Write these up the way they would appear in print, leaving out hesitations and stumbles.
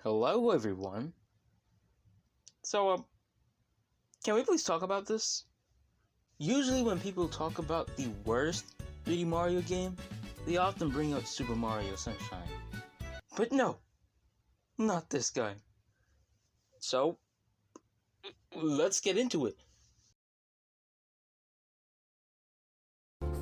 Hello, everyone. So, can we please talk about this? Usually when people talk about the worst 3D Mario game, they often bring up Super Mario Sunshine. But no, not this guy. So, let's get into it.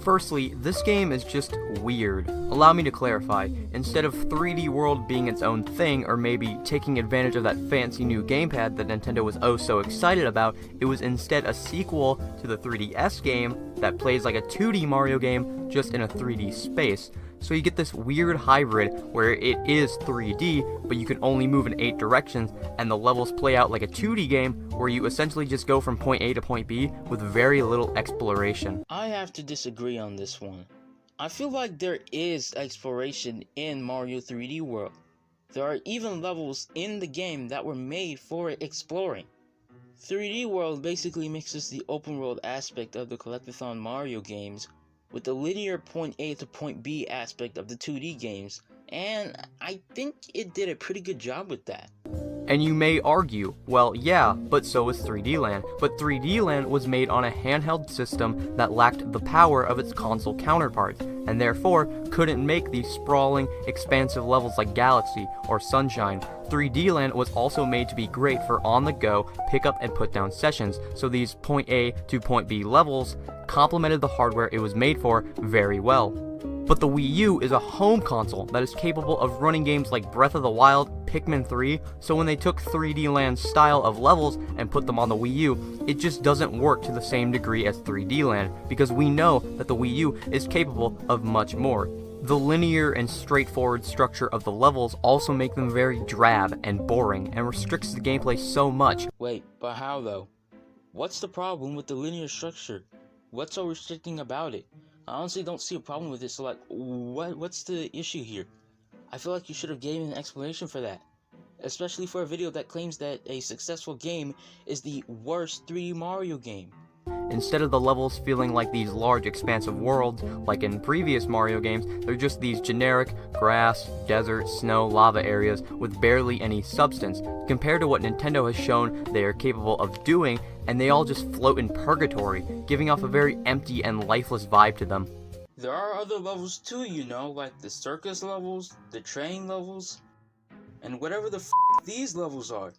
Firstly, this game is just weird. Allow me to clarify. Instead of 3D World being its own thing, or maybe taking advantage of that fancy new gamepad that Nintendo was oh so excited about, it was instead a sequel to the 3DS game that plays like a 2D Mario game, just in a 3D space. So you get this weird hybrid where it is 3D, but you can only move in 8 directions, and the levels play out like a 2D game where you essentially just go from point A to point B with very little exploration. I have to disagree on this one. I feel like there is exploration in Mario 3D World. There are even levels in the game that were made for exploring. 3D World basically mixes the open world aspect of the Collectathon Mario games with the linear point A to point B aspect of the 2D games, and I think it did a pretty good job with that. And you may argue, well yeah, but so is 3D Land. But 3D Land was made on a handheld system that lacked the power of its console counterparts, and therefore couldn't make these sprawling, expansive levels like Galaxy or Sunshine. 3D Land was also made to be great for on-the-go, pick up and put down sessions, so these point A to point B levels complemented the hardware it was made for very well. But the Wii U is a home console that is capable of running games like Breath of the Wild, Pikmin 3, so when they took 3D Land's style of levels and put them on the Wii U, it just doesn't work to the same degree as 3D Land, because we know that the Wii U is capable of much more. The linear and straightforward structure of the levels also make them very drab and boring, and restricts the gameplay so much. Wait, but how though? What's the problem with the linear structure? What's so restricting about it? I honestly don't see a problem with it, so like, what's the issue here? I feel like you should have given an explanation for that. Especially for a video that claims that a successful game is the worst 3D Mario game. Instead of the levels feeling like these large expansive worlds, like in previous Mario games, they're just these generic grass, desert, snow, lava areas with barely any substance, compared to what Nintendo has shown they are capable of doing, and they all just float in purgatory, giving off a very empty and lifeless vibe to them. There are other levels too, you know, like the circus levels, the train levels, and whatever the these levels are.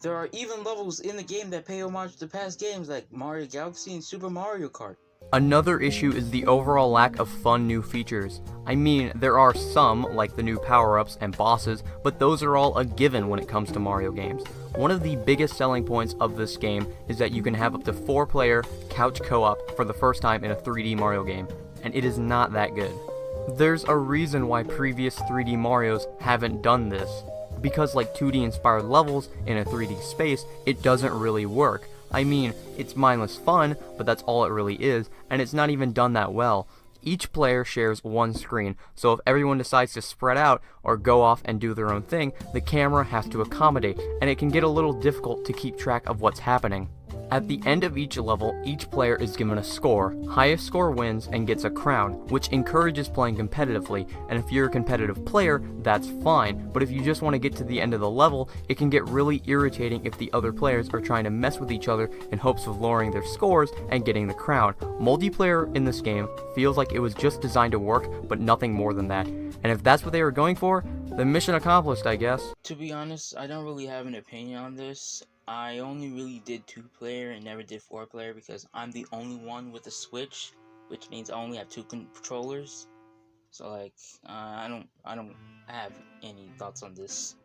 There are even levels in the game that pay homage to past games like Mario Galaxy and Super Mario Kart. Another issue is the overall lack of fun new features. I mean, there are some, like the new power-ups and bosses, but those are all a given when it comes to Mario games. One of the biggest selling points of this game is that you can have up to 4-player couch co-op for the first time in a 3D Mario game, and it is not that good. There's a reason why previous 3D Marios haven't done this. Because like 2D inspired levels in a 3D space, it doesn't really work. I mean, it's mindless fun, but that's all it really is, and it's not even done that well. Each player shares one screen, so if everyone decides to spread out or go off and do their own thing, the camera has to accommodate, and it can get a little difficult to keep track of what's happening. At the end of each level, each player is given a score. Highest score wins and gets a crown, which encourages playing competitively, and if you're a competitive player, that's fine, but if you just want to get to the end of the level, it can get really irritating if the other players are trying to mess with each other in hopes of lowering their scores and getting the crown. Multiplayer in this game feels like it was just designed to work, but nothing more than that. And if that's what they were going for, then mission accomplished, I guess. To be honest, I don't really have an opinion on this. I only really did 2-player and never did 4-player because I'm the only one with a Switch, which means I only have 2 controllers. So like, I don't have any thoughts on this.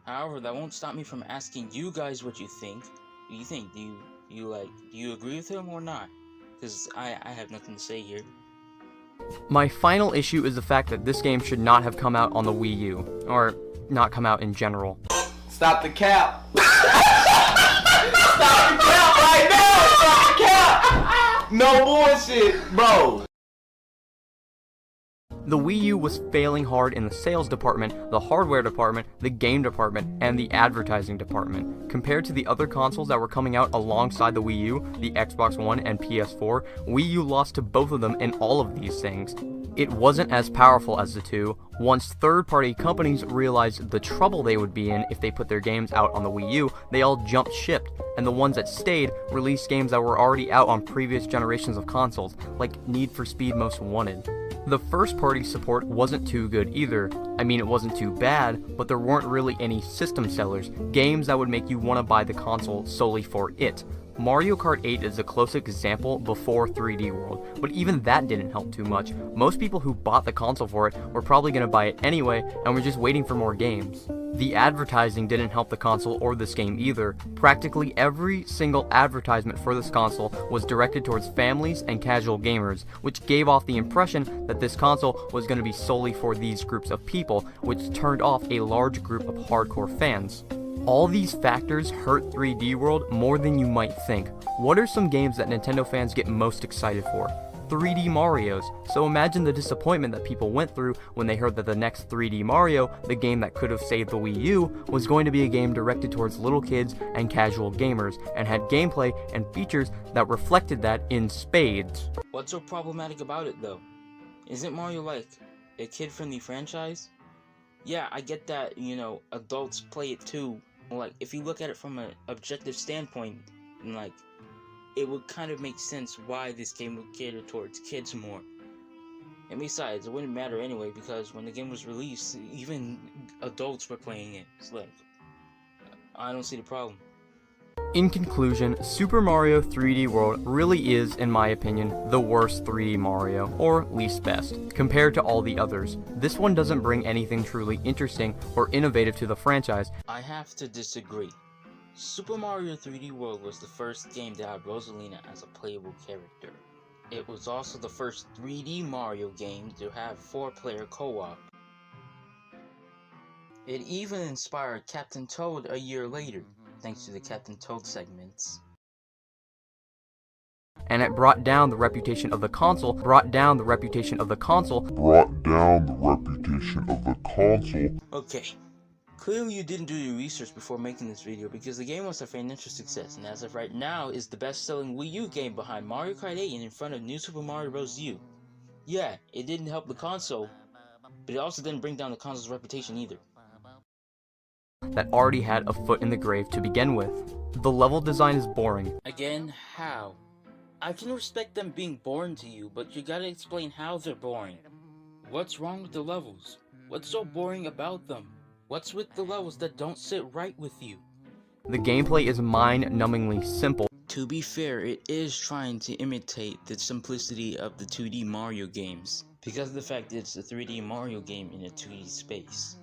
However, that won't stop me from asking you guys what you think. What do you think? Do you agree with him or not? Because I have nothing to say here. My final issue is the fact that this game should not have come out on the Wii U, or not come out in general. Stop the cap! Stop the cap right now! Stop the cap! No bullshit, bro! The Wii U was failing hard in the sales department, the hardware department, the game department, and the advertising department. Compared to the other consoles that were coming out alongside the Wii U, the Xbox One and PS4, Wii U lost to both of them in all of these things. It wasn't as powerful as the two, Once third-party companies realized the trouble they would be in if they put their games out on the Wii U, they all jumped ship, and the ones that stayed released games that were already out on previous generations of consoles, like Need for Speed Most Wanted. The first-party support wasn't too good either. I mean, it wasn't too bad, but there weren't really any system sellers, games that would make you want to buy the console solely for it. Mario Kart 8 is the closest example before 3D World, but even that didn't help too much. Most people who bought the console for it were probably going to buy it anyway, and were just waiting for more games. The advertising didn't help the console or this game either. Practically every single advertisement for this console was directed towards families and casual gamers, which gave off the impression that this console was going to be solely for these groups of people, which turned off a large group of hardcore fans. All these factors hurt 3D World more than you might think. What are some games that Nintendo fans get most excited for? 3D Marios, so imagine the disappointment that people went through when they heard that the next 3D Mario, the game that could have saved the Wii U, was going to be a game directed towards little kids and casual gamers, and had gameplay and features that reflected that in spades. What's so problematic about it though? Isn't Mario like a kid-friendly franchise? Yeah, I get that, adults play it too. Like, if you look at it from an objective standpoint, like, it would kind of make sense why this game would cater towards kids more. And besides, it wouldn't matter anyway, because when the game was released, even adults were playing it. It's like, I don't see the problem. In conclusion, Super Mario 3D World really is, in my opinion, the worst 3D Mario, or least best, compared to all the others. This one doesn't bring anything truly interesting or innovative to the franchise. I have to disagree. Super Mario 3D World was the first game that had Rosalina as a playable character. It was also the first 3D Mario game to have 4-player co-op. It even inspired Captain Toad a year later, thanks to the Captain Toad segments. And it brought down the reputation of the console, Okay, clearly you didn't do your research before making this video, because the game was a financial success, and as of right now is the best-selling Wii U game behind Mario Kart 8 and in front of New Super Mario Bros. U. Yeah, it didn't help the console, but it also didn't bring down the console's reputation either. That already had a foot in the grave to begin with. The level design is boring. Again, how? I can respect them being boring to you, but you gotta explain how they're boring. What's wrong with the levels? What's so boring about them? What's with the levels that don't sit right with you? The gameplay is mind-numbingly simple. To be fair, it is trying to imitate the simplicity of the 2D Mario games, because of the fact that it's a 3D Mario game in a 2D space.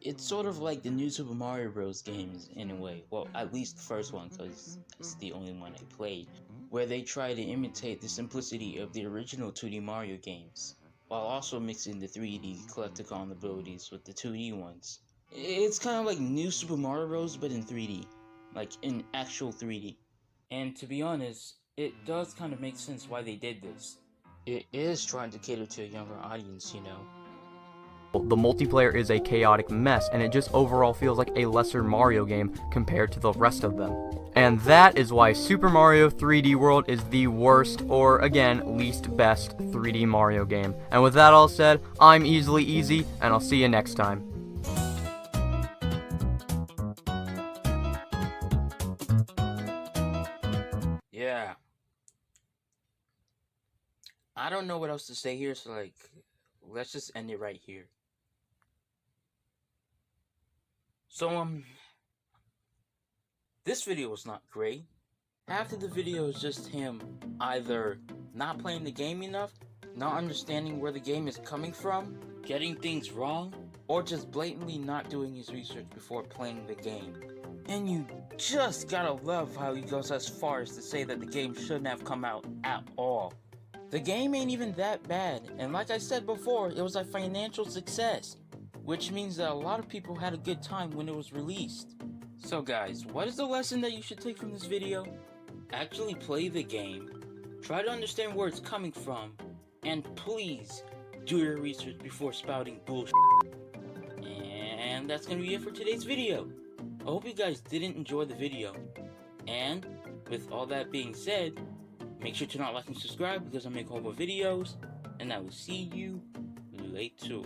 It's sort of like the New Super Mario Bros. Games in a way. Well, at least the first one, because it's the only one I played, where they try to imitate the simplicity of the original 2D Mario games, while also mixing the 3D Collecticon abilities with the 2D ones. It's kind of like New Super Mario Bros. But in 3D, like in actual 3D. And to be honest, it does kind of make sense why they did this. It is trying to cater to a younger audience, The multiplayer is a chaotic mess, and it just overall feels like a lesser Mario game compared to the rest of them. And that is why Super Mario 3D World is the worst, or again, least best 3D Mario game. And with that all said, I'm Easily Easy, and I'll see you next time. Yeah. I don't know what else to say here, so let's just end it right here. So, this video was not great. Half of the video is just him either not playing the game enough, not understanding where the game is coming from, getting things wrong, or just blatantly not doing his research before playing the game. And you just gotta love how he goes as far as to say that the game shouldn't have come out at all. The game ain't even that bad, and like I said before, it was a financial success, which means that a lot of people had a good time when it was released. So guys, what is the lesson that you should take from this video? Actually play the game, try to understand where it's coming from, and please do your research before spouting bullshit. And that's gonna be it for today's video. I hope you guys didn't enjoy the video. And with all that being said, make sure to not like and subscribe because I make whole more videos. And I will see you later.